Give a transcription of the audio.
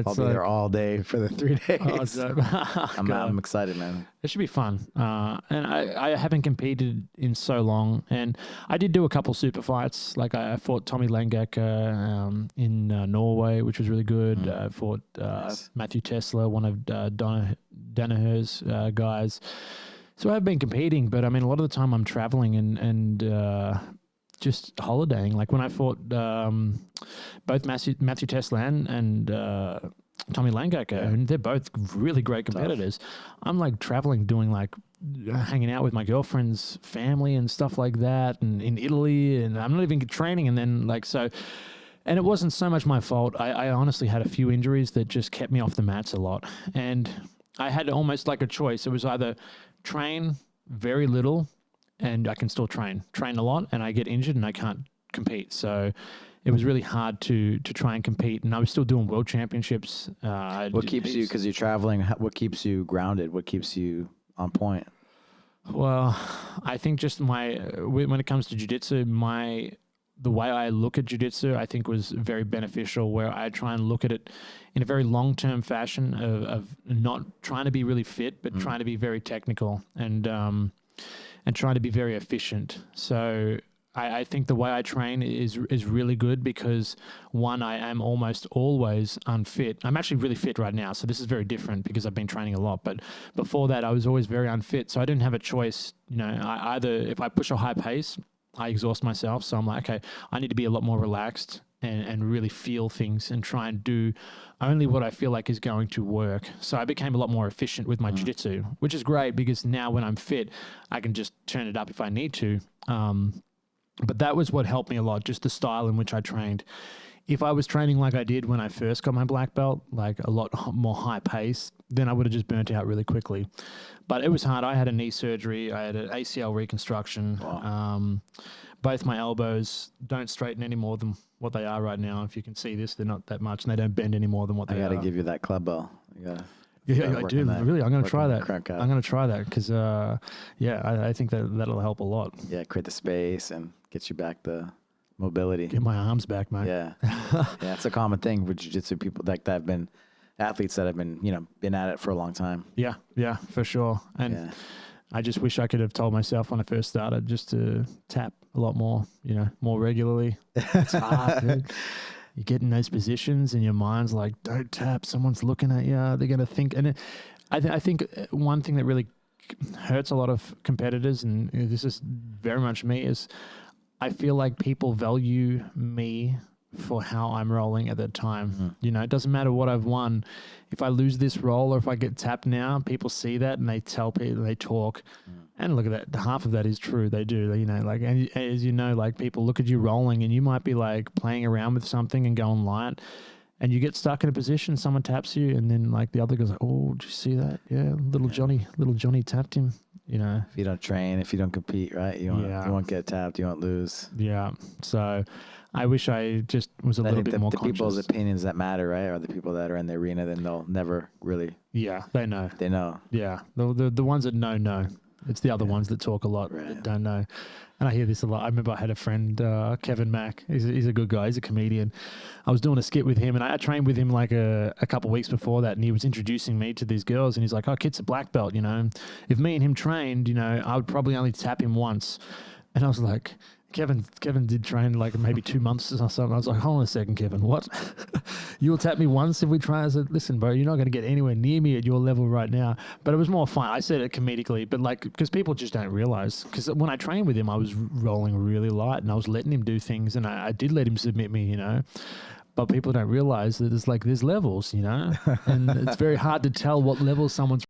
I'll be there all day for the 3 days. I'm excited, man. It should be fun. And I haven't competed in so long. And I did do a couple super fights. Like I fought Tommy Langaker in Norway, which was really good. I fought Nice. Matthew Tesla, one of Danaher's guys. So I've been competing, but I mean, a lot of the time I'm traveling and just holidaying. Like when I fought both Matthew Tesla and Tommy Langaker, and they're both really great competitors. I'm like traveling, doing like hanging out with my girlfriend's family and stuff like that, and in Italy, and I'm not even training. And then like so, and it wasn't so much my fault. I honestly had a few injuries that just kept me off the mats a lot, and I had almost like a choice. It was either train very little and I can still train a lot, and I get injured and I can't compete. So it was really hard to try and compete, and I was still doing world championships. What keeps you, because you're traveling, what keeps you grounded? What keeps you on point? Well, I think just when it comes to jiu-jitsu, the way I look at jiu-jitsu, I think was very beneficial, where I try and look at it in a very long-term fashion of not trying to be really fit, but trying to be very technical and trying to be very efficient. So I think the way I train is really good because, one, I am almost always unfit. I'm actually really fit right now, so this is very different because I've been training a lot. But before that, I was always very unfit, so I didn't have a choice. You know, either if I push a high pace, I exhaust myself. So I'm like, okay, I need to be a lot more relaxed and really feel things and try and do only what I feel like is going to work. So I became a lot more efficient with my jiu-jitsu, which is great because now when I'm fit, I can just turn it up if I need to. But that was what helped me a lot, just the style in which I trained. If I was training like I did when I first got my black belt, like a lot more high pace, then I would have just burnt out really quickly. But it was hard. I had a knee surgery. I had an ACL reconstruction. Wow. Both my elbows don't straighten any more than what they are right now. If you can see this, they're not that much, and they don't bend any more than what they are. I got to give you that club bell. Yeah, I do. Really, I'm going to try that. I'm going to try that because, I think that'll help a lot. Yeah, create the space and get you back the mobility. Get my arms back, mate. Yeah. Yeah, it's a common thing with jiu-jitsu people like that have been athletes that have been at it for a long time. Yeah, for sure. And I just wish I could have told myself when I first started just to tap a lot more, more regularly. It's hard, dude. You get in those positions and your mind's like, don't tap, someone's looking at you, they're going to think. And I think one thing that really hurts a lot of competitors, and this is very much me, is I feel like people value me for how I'm rolling at that time. It doesn't matter what I've won. If I lose this roll or if I get tapped now, people see that and they tell people, they talk. And look at that. Half of that is true. They do, and as you know, like people look at you rolling and you might be like playing around with something and going light and you get stuck in a position, someone taps you and then like the other goes, oh, did you see that? Yeah. Little Johnny tapped him, If you don't train, if you don't compete, right? You won't get tapped. You won't lose. Yeah. So I wish I just was a little bit more conscious. The people's opinions that matter, right, are the people that are in the arena, then they'll never really. Yeah, they know. They know. Yeah. The ones that know. It's the other ones that talk a lot that don't know. And I hear this a lot. I remember I had a friend, Kevin Mack. He's a good guy. He's a comedian. I was doing a skit with him, and I trained with him like a couple of weeks before that, and he was introducing me to these girls, and he's like, oh, Kit's a black belt, If me and him trained, I would probably only tap him once. And I was like, Kevin did train like maybe 2 months or something. I was like, hold on a second, Kevin, what? You'll tap me once if we try? I said, listen, bro, you're not going to get anywhere near me at your level right now. But it was more fun. I said it comedically, but like, because people just don't realize. Because when I trained with him, I was rolling really light and I was letting him do things, and I did let him submit me, But people don't realize that there's levels, and it's very hard to tell what level someone's